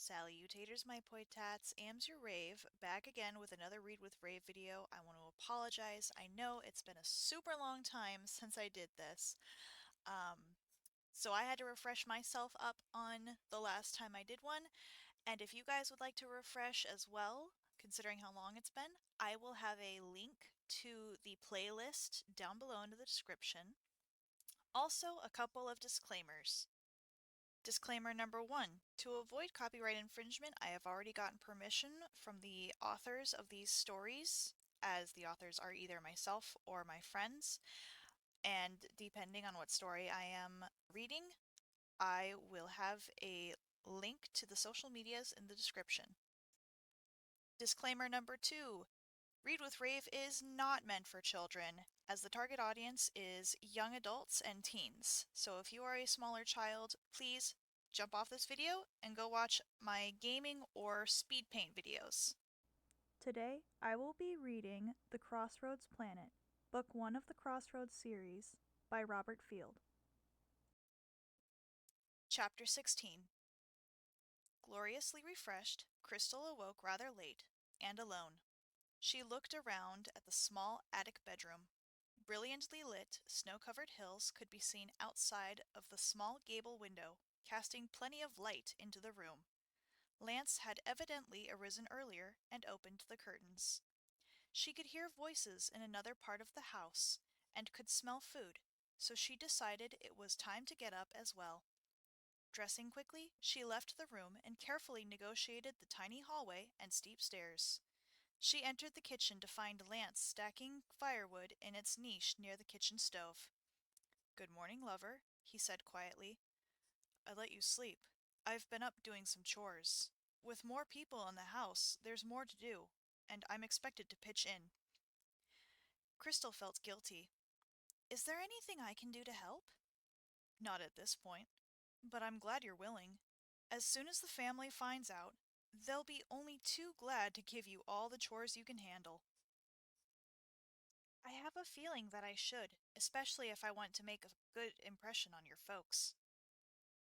Salutators, my potats. Am's your Rave, back again with another Read with Rave video. I want to apologize. I know it's been a super long time since I did this. Um, so I had to refresh myself up on the last time I did one. And if you guys would like to refresh as well, considering how long it's been, I will have a link to the playlist down below in the description. Also, a couple of disclaimers. Disclaimer number one, to avoid copyright infringement, I have already gotten permission from the authors of these stories, as the authors are either myself or my friends, and depending on what story I am reading, I will have a link to the social medias in the description. Disclaimer number two, Read with Rave is not meant for children, as the target audience is young adults and teens. So if you are a smaller child, please jump off this video and go watch my gaming or speed paint videos. Today, I will be reading The Crossroads Planet, Book 1 of the Crossroads series by Robert Field. Chapter 16. Gloriously refreshed, Crystal awoke rather late and alone. She looked around at the small attic bedroom. Brilliantly lit, snow-covered hills could be seen outside of the small gable window, casting plenty of light into the room. Lance had evidently arisen earlier and opened the curtains. She could hear voices in another part of the house and could smell food, so she decided it was time to get up as well. Dressing quickly, she left the room and carefully negotiated the tiny hallway and steep stairs. She entered the kitchen to find Lance stacking firewood in its niche near the kitchen stove. "Good morning, lover," he said quietly. "I let you sleep. I've been up doing some chores. With more people in the house, there's more to do, and I'm expected to pitch in." Crystal felt guilty. "Is there anything I can do to help?" "Not at this point. But I'm glad you're willing. As soon as the family finds out, they'll be only too glad to give you all the chores you can handle." "I have a feeling that I should, especially if I want to make a good impression on your folks."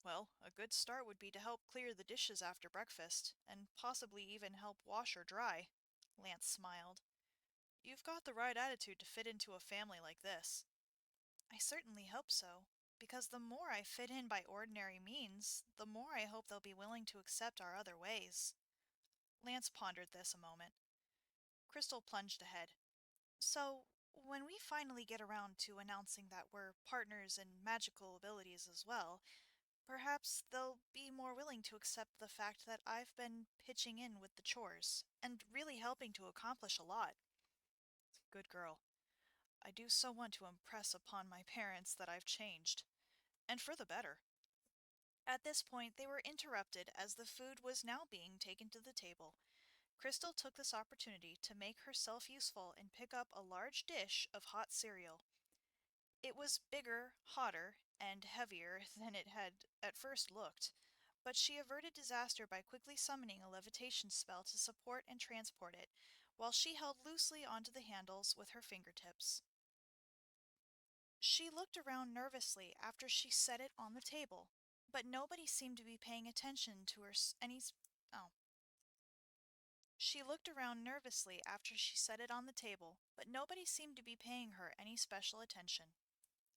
"Well, a good start would be to help clear the dishes after breakfast, and possibly even help wash or dry." Lance smiled. "You've got the right attitude to fit into a family like this." "I certainly hope so, because the more I fit in by ordinary means, the more I hope they'll be willing to accept our other ways." Lance pondered this a moment. Crystal plunged ahead. "So, when we finally get around to announcing that we're partners in magical abilities as well, perhaps they'll be more willing to accept the fact that I've been pitching in with the chores, and really helping to accomplish a lot." "Good girl. I do so want to impress upon my parents that I've changed. And for the better." At this point they were interrupted as the food was now being taken to the table. Crystal took this opportunity to make herself useful and pick up a large dish of hot cereal. It was bigger, hotter, and heavier than it had at first looked, but she averted disaster by quickly summoning a levitation spell to support and transport it, while she held loosely onto the handles with her fingertips. She looked around nervously after she set it on the table, but nobody seemed to be paying attention to her oh. She looked around nervously after she set it on the table, but nobody seemed to be paying her any special attention.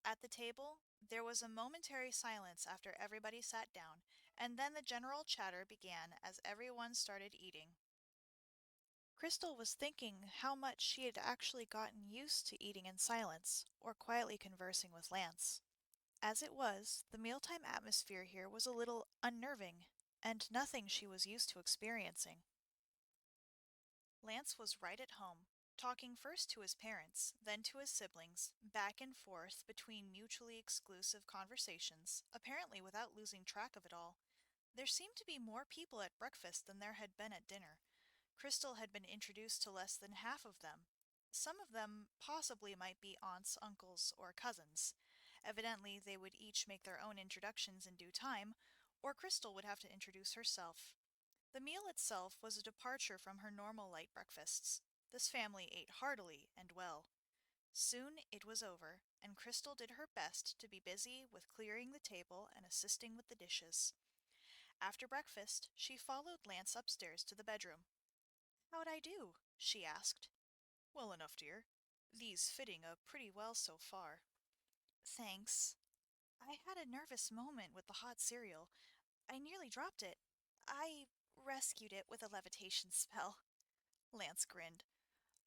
At the table, there was a momentary silence after everybody sat down, and then the general chatter began as everyone started eating. Crystal was thinking how much she had actually gotten used to eating in silence, or quietly conversing with Lance. As it was, the mealtime atmosphere here was a little unnerving, and nothing she was used to experiencing. Lance was right at home, talking first to his parents, then to his siblings, back and forth between mutually exclusive conversations, apparently without losing track of it all. There seemed to be more people at breakfast than there had been at dinner. Crystal had been introduced to less than half of them. Some of them possibly might be aunts, uncles, or cousins. Evidently they would each make their own introductions in due time, or Crystal would have to introduce herself. The meal itself was a departure from her normal light breakfasts. This family ate heartily and well. Soon it was over, and Crystal did her best to be busy with clearing the table and assisting with the dishes. After breakfast, she followed Lance upstairs to the bedroom. "How'd I do?" she asked. "Well enough, dear. These fitting pretty well so far." "Thanks. I had a nervous moment with the hot cereal. I nearly dropped it. I rescued it with a levitation spell." Lance grinned.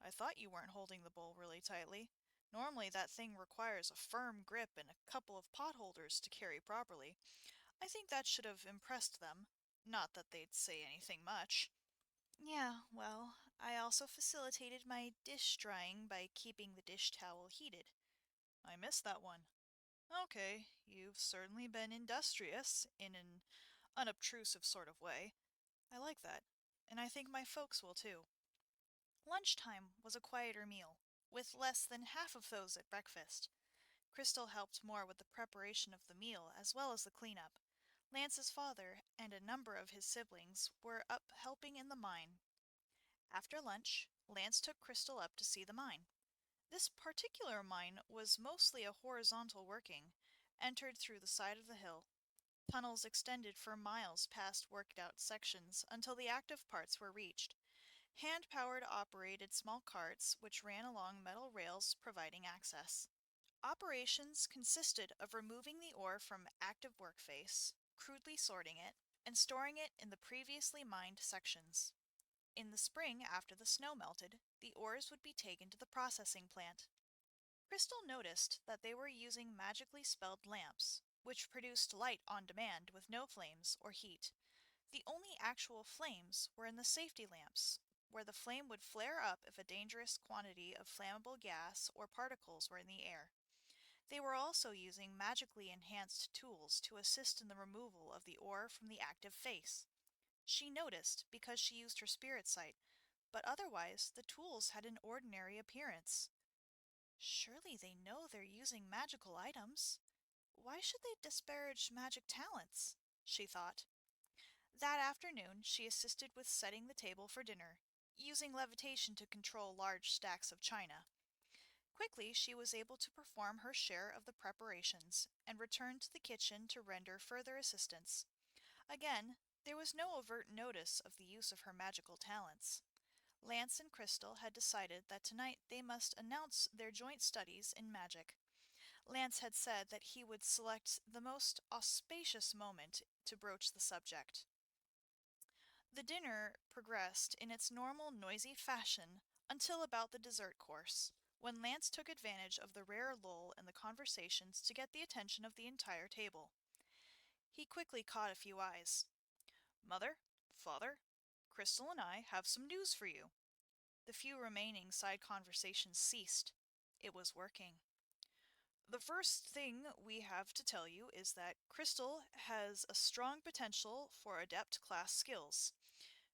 "I thought you weren't holding the bowl really tightly. Normally that thing requires a firm grip and a couple of potholders to carry properly. I think that should have impressed them. Not that they'd say anything much." "Yeah, well, I also facilitated my dish drying by keeping the dish towel heated." "I missed that one." "Okay, you've certainly been industrious in an unobtrusive sort of way. I like that, and I think my folks will too." Lunchtime was a quieter meal, with less than half of those at breakfast. Crystal helped more with the preparation of the meal as well as the cleanup. Lance's father and a number of his siblings were up helping in the mine. After lunch, Lance took Crystal up to see the mine. This particular mine was mostly a horizontal working, entered through the side of the hill. Tunnels extended for miles past worked-out sections until the active parts were reached. Hand-powered operated small carts which ran along metal rails providing access. Operations consisted of removing the ore from active workface, crudely sorting it, and storing it in the previously mined sections. In the spring, after the snow melted, the ores would be taken to the processing plant. Crystal noticed that they were using magically spelled lamps, which produced light on demand with no flames or heat. The only actual flames were in the safety lamps, where the flame would flare up if a dangerous quantity of flammable gas or particles were in the air. They were also using magically enhanced tools to assist in the removal of the ore from the active face. She noticed because she used her spirit sight, but otherwise the tools had an ordinary appearance. Surely they know they're using magical items. Why should they disparage magic talents? She thought. That afternoon she assisted with setting the table for dinner, using levitation to control large stacks of china. Quickly she was able to perform her share of the preparations and returned to the kitchen to render further assistance. Again, there was no overt notice of the use of her magical talents. Lance and Crystal had decided that tonight they must announce their joint studies in magic. Lance had said that he would select the most auspicious moment to broach the subject. The dinner progressed in its normal noisy fashion until about the dessert course, when Lance took advantage of the rare lull in the conversations to get the attention of the entire table. He quickly caught a few eyes. "Mother, Father, Crystal and I have some news for you." The few remaining side conversations ceased. It was working. "The first thing we have to tell you is that Crystal has a strong potential for adept class skills.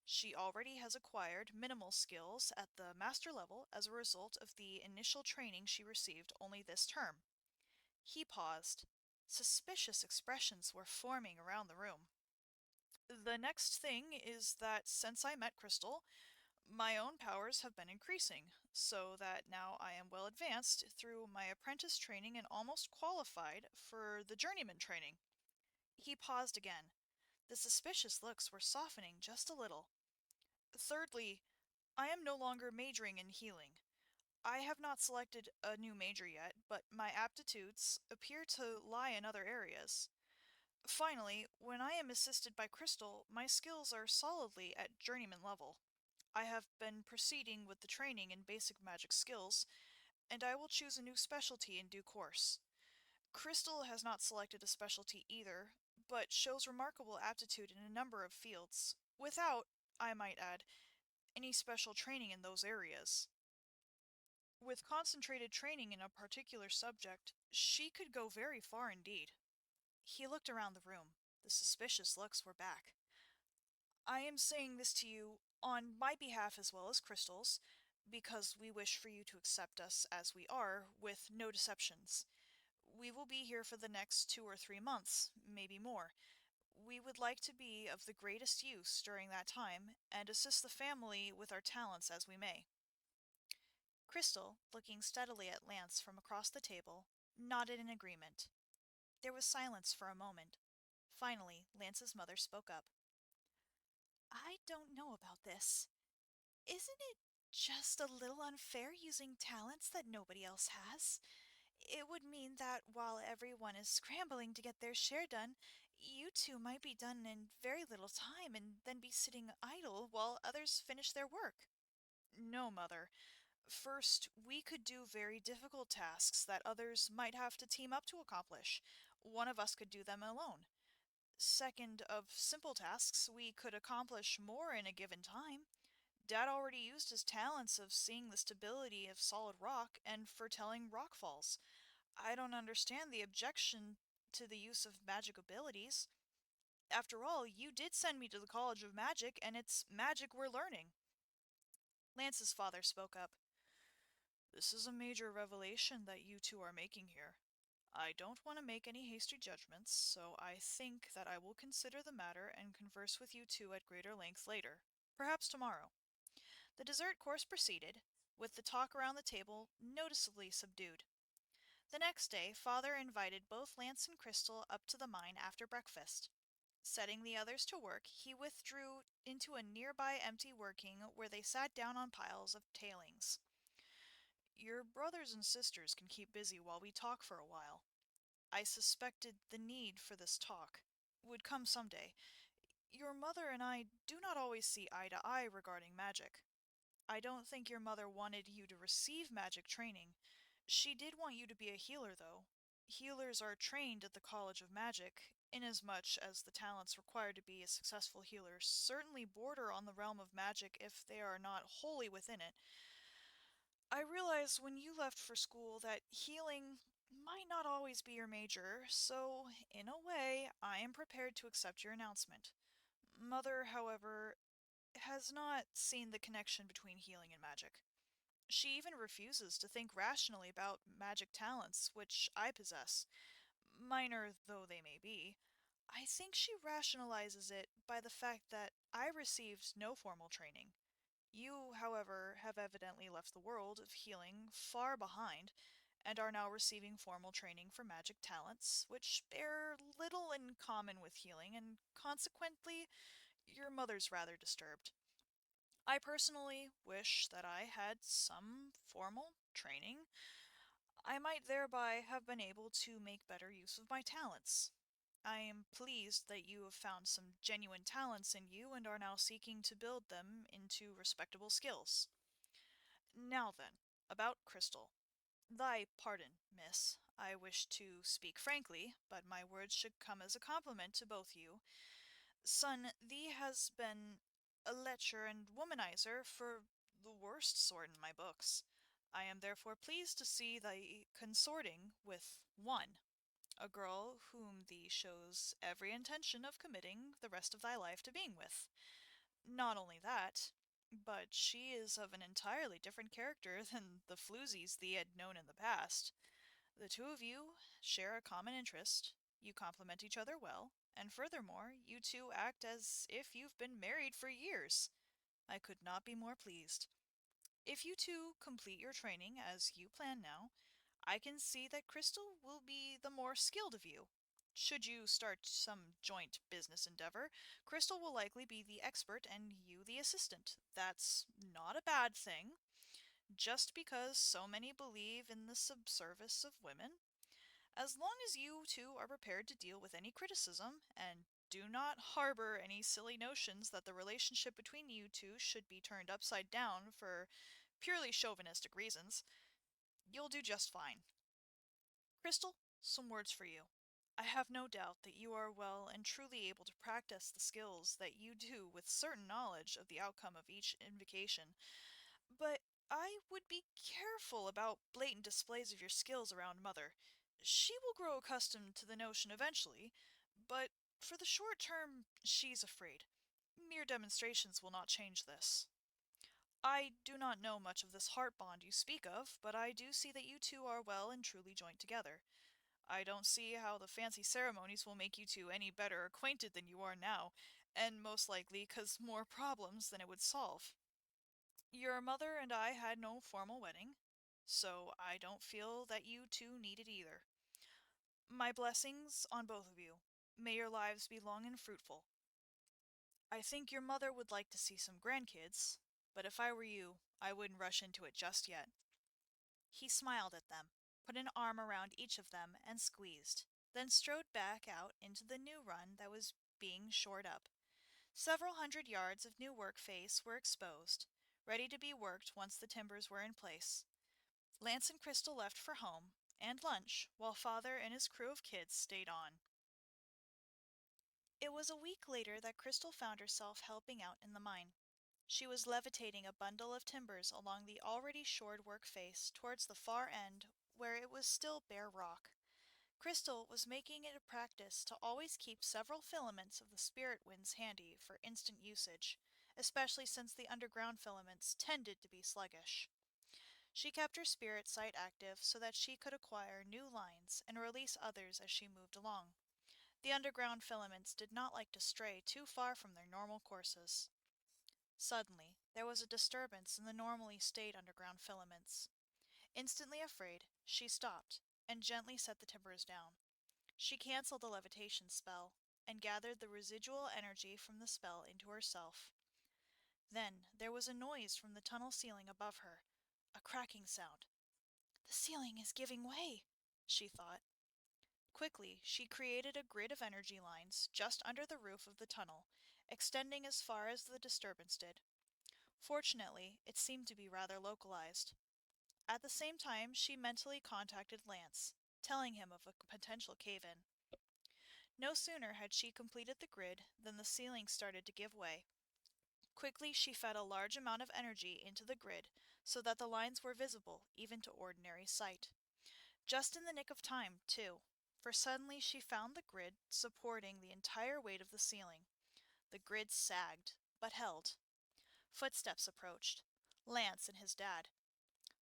She already has acquired minimal skills at the master level as a result of the initial training she received only this term." He paused. Suspicious expressions were forming around the room. "The next thing is that since I met Crystal, my own powers have been increasing, so that now I am well advanced through my apprentice training and almost qualified for the journeyman training." He paused again. The suspicious looks were softening just a little. "Thirdly, I am no longer majoring in healing. I have not selected a new major yet, but my aptitudes appear to lie in other areas. Finally, when I am assisted by Crystal, my skills are solidly at journeyman level. I have been proceeding with the training in basic magic skills, and I will choose a new specialty in due course. Crystal has not selected a specialty either, but shows remarkable aptitude in a number of fields, without, I might add, any special training in those areas. With concentrated training in a particular subject, she could go very far indeed." He looked around the room. The suspicious looks were back. "I am saying this to you on my behalf as well as Crystal's, because we wish for you to accept us as we are, with no deceptions. We will be here for the next 2 or 3 months, maybe more. We would like to be of the greatest use during that time, and assist the family with our talents as we may." Crystal, looking steadily at Lance from across the table, nodded in agreement. There was silence for a moment. Finally, Lance's mother spoke up. I don't know about this. Isn't it just a little unfair using talents that nobody else has? It would mean that while everyone is scrambling to get their share done, you two might be done in very little time and then be sitting idle while others finish their work. No, Mother. First, we could do very difficult tasks that others might have to team up to accomplish. One of us could do them alone. Second, of simple tasks, we could accomplish more in a given time. Dad already used his talents of seeing the stability of solid rock and foretelling rockfalls. I don't understand the objection to the use of magic abilities. After all, you did send me to the College of Magic, and it's magic we're learning. Lance's father spoke up. This is a major revelation that you two are making here. I don't want to make any hasty judgments, so I think that I will consider the matter and converse with you two at greater length later, perhaps tomorrow. The dessert course proceeded, with the talk around the table noticeably subdued. The next day, Father invited both Lance and Crystal up to the mine after breakfast. Setting the others to work, he withdrew into a nearby empty working where they sat down on piles of tailings. Your brothers and sisters can keep busy while we talk for a while. I suspected the need for this talk would come someday. Your mother and I do not always see eye to eye regarding magic. I don't think your mother wanted you to receive magic training. She did want you to be a healer, though. Healers are trained at the College of Magic, inasmuch as the talents required to be a successful healer certainly border on the realm of magic if they are not wholly within it. I realized when you left for school that healing might not always be your major, so in a way, I am prepared to accept your announcement. Mother, however, has not seen the connection between healing and magic. She even refuses to think rationally about magic talents, which I possess, minor though they may be. I think she rationalizes it by the fact that I received no formal training. You, however, have evidently left the world of healing far behind, and are now receiving formal training for magic talents, which bear little in common with healing, and consequently, your mother's rather disturbed. I personally wish that I had some formal training. I might thereby have been able to make better use of my talents. I am pleased that you have found some genuine talents in you and are now seeking to build them into respectable skills. Now then, about Crystal. Thy pardon, miss. I wish to speak frankly, but my words should come as a compliment to both you. Son, thee has been a lecher and womanizer for the worst sort in my books. I am therefore pleased to see thee consorting with one, a girl whom thee shows every intention of committing the rest of thy life to being with. Not only that, but she is of an entirely different character than the floozies thee had known in the past. The two of you share a common interest, you complement each other well, and furthermore, you two act as if you've been married for years. I could not be more pleased. If you two complete your training as you plan now, I can see that Crystal will be the more skilled of you. Should you start some joint business endeavor, Crystal will likely be the expert and you the assistant. That's not a bad thing. Just because so many believe in the subservice of women, as long as you two are prepared to deal with any criticism, and do not harbor any silly notions that the relationship between you two should be turned upside down for purely chauvinistic reasons, you'll do just fine. Crystal, some words for you. I have no doubt that you are well and truly able to practice the skills that you do with certain knowledge of the outcome of each invocation, but I would be careful about blatant displays of your skills around Mother. She will grow accustomed to the notion eventually, but for the short term, she's afraid. Mere demonstrations will not change this. I do not know much of this heart bond you speak of, but I do see that you two are well and truly joined together. I don't see how the fancy ceremonies will make you two any better acquainted than you are now, and most likely cause more problems than it would solve. Your mother and I had no formal wedding, so I don't feel that you two need it either. My blessings on both of you. May your lives be long and fruitful. I think your mother would like to see some grandkids, but if I were you, I wouldn't rush into it just yet." He smiled at them, put an arm around each of them, and squeezed, then strode back out into the new run that was being shored up. Several hundred yards of new work face were exposed, ready to be worked once the timbers were in place. Lance and Crystal left for home and lunch, while Father and his crew of kids stayed on. It was a week later that Crystal found herself helping out in the mine. She was levitating a bundle of timbers along the already shored work face towards the far end where it was still bare rock. Crystal was making it a practice to always keep several filaments of the spirit winds handy for instant usage, especially since the underground filaments tended to be sluggish. She kept her spirit sight active so that she could acquire new lines and release others as she moved along. The underground filaments did not like to stray too far from their normal courses. Suddenly, there was a disturbance in the normally stayed underground filaments. Instantly afraid, she stopped and gently set the timbers down. She canceled the levitation spell and gathered the residual energy from the spell into herself. Then there was a noise from the tunnel ceiling above her, a cracking sound. "The ceiling is giving way," she thought. Quickly, she created a grid of energy lines just under the roof of the tunnel, extending as far as the disturbance did. Fortunately, it seemed to be rather localized. At the same time, she mentally contacted Lance, telling him of a potential cave-in. No sooner had she completed the grid than the ceiling started to give way. Quickly, she fed a large amount of energy into the grid so that the lines were visible even to ordinary sight. Just in the nick of time, too, for suddenly she found the grid supporting the entire weight of the ceiling. The grid sagged, but held. Footsteps approached. Lance and his dad.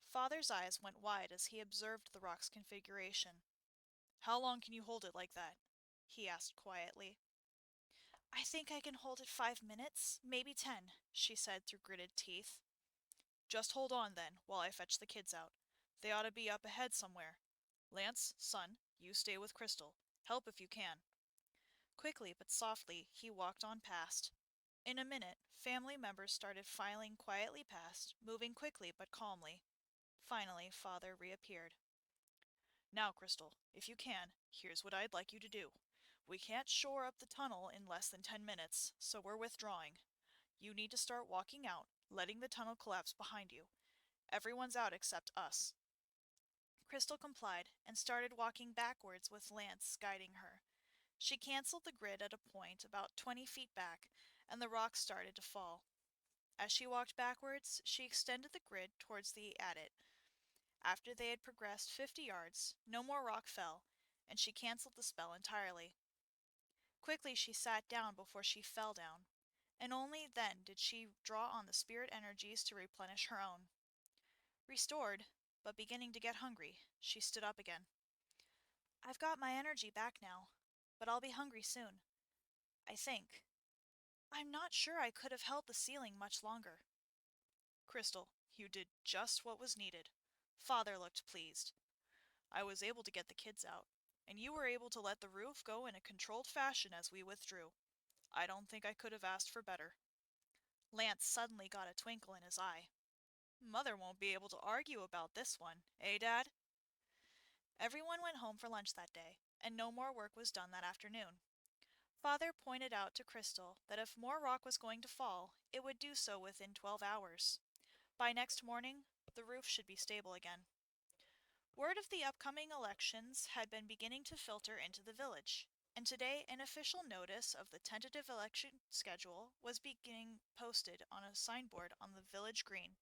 Father's eyes went wide as he observed the rock's configuration. "How long can you hold it like that?" he asked quietly. "I think I can hold it 5 minutes, maybe 10," she said through gritted teeth. "Just hold on, then, while I fetch the kids out. They ought to be up ahead somewhere. Lance, son, you stay with Crystal. Help if you can." Quickly but softly, he walked on past. In a minute, family members started filing quietly past, moving quickly but calmly. Finally, Father reappeared. "Now, Crystal, if you can, here's what I'd like you to do. We can't shore up the tunnel in less than 10 minutes, so we're withdrawing. You need to start walking out, letting the tunnel collapse behind you. Everyone's out except us." Crystal complied and started walking backwards with Lance guiding her. She canceled the grid at a point about 20 feet back, and the rocks started to fall. As she walked backwards, she extended the grid towards the adit. After they had progressed 50 yards, no more rock fell, and she canceled the spell entirely. Quickly she sat down before she fell down, and only then did she draw on the spirit energies to replenish her own. Restored, but beginning to get hungry, she stood up again. "I've got my energy back now, but I'll be hungry soon. I think. I'm not sure I could have held the ceiling much longer." "Crystal, you did just what was needed." Father looked pleased. "I was able to get the kids out, and you were able to let the roof go in a controlled fashion as we withdrew. I don't think I could have asked for better." Lance suddenly got a twinkle in his eye. "Mother won't be able to argue about this one, eh, Dad?" Everyone went home for lunch that day, and no more work was done that afternoon. Father pointed out to Crystal that if more rock was going to fall, it would do so within 12 hours. By next morning, the roof should be stable again. Word of the upcoming elections had been beginning to filter into the village, and today an official notice of the tentative election schedule was being posted on a signboard on the village green.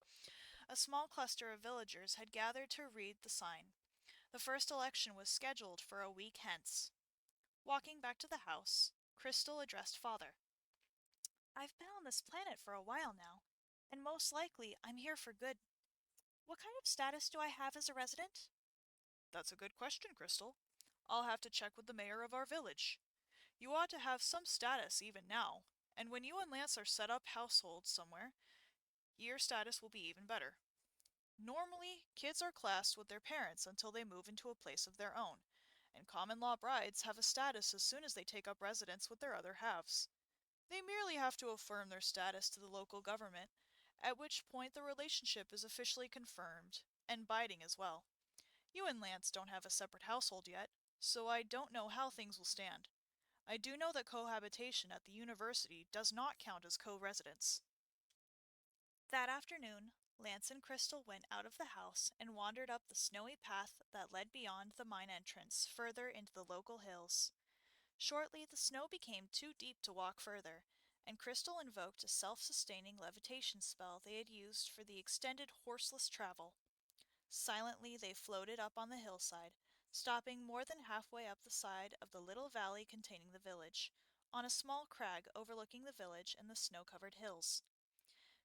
A small cluster of villagers had gathered to read the sign. The first election was scheduled for a week hence. Walking back to the house, Crystal addressed Father. "I've been on this planet for a while now, and most likely I'm here for good. What kind of status do I have as a resident?" "That's a good question, Crystal. I'll have to check with the mayor of our village. You ought to have some status even now, and when you and Lance are set up households somewhere, your status will be even better. Normally, kids are classed with their parents until they move into a place of their own, and common-law brides have a status as soon as they take up residence with their other halves. They merely have to affirm their status to the local government, at which point the relationship is officially confirmed, and binding as well. You and Lance don't have a separate household yet, so I don't know how things will stand. I do know that cohabitation at the university does not count as co-residence. That afternoon, Lance and Crystal went out of the house and wandered up the snowy path that led beyond the mine entrance further into the local hills. Shortly, the snow became too deep to walk further, and Crystal invoked a self-sustaining levitation spell they had used for the extended horseless travel. Silently, they floated up on the hillside, stopping more than halfway up the side of the little valley containing the village, on a small crag overlooking the village and the snow-covered hills.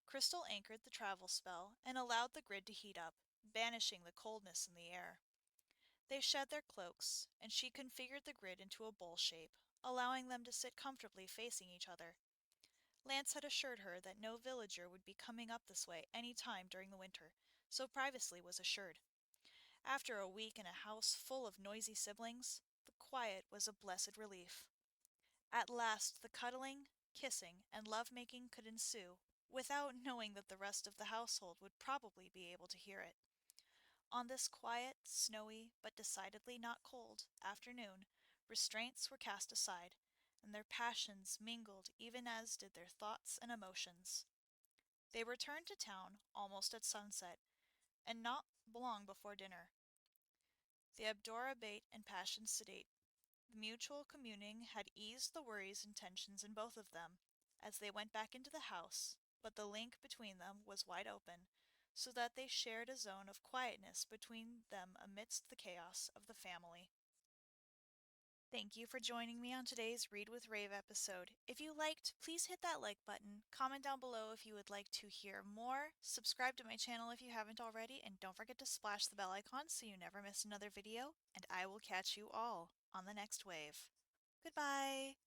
Crystal anchored the travel spell and allowed the grid to heat up, banishing the coldness in the air. They shed their cloaks, and she configured the grid into a bowl shape, allowing them to sit comfortably facing each other. Lance had assured her that no villager would be coming up this way any time during the winter, so privacy was assured. After a week in a house full of noisy siblings, the quiet was a blessed relief. At last the cuddling, kissing, and love-making could ensue, without knowing that the rest of the household would probably be able to hear it. On this quiet, snowy, but decidedly not cold, afternoon, restraints were cast aside, and their passions mingled even as did their thoughts and emotions. They returned to town almost at sunset, and not long before dinner. The abdora bate and passions sedate. The mutual communing had eased the worries and tensions in both of them, as they went back into the house, but the link between them was wide open, so that they shared a zone of quietness between them amidst the chaos of the family. Thank you for joining me on today's Read with Rave episode. If you liked, please hit that like button, comment down below if you would like to hear more, subscribe to my channel if you haven't already, and don't forget to splash the bell icon so you never miss another video, and I will catch you all on the next wave. Goodbye!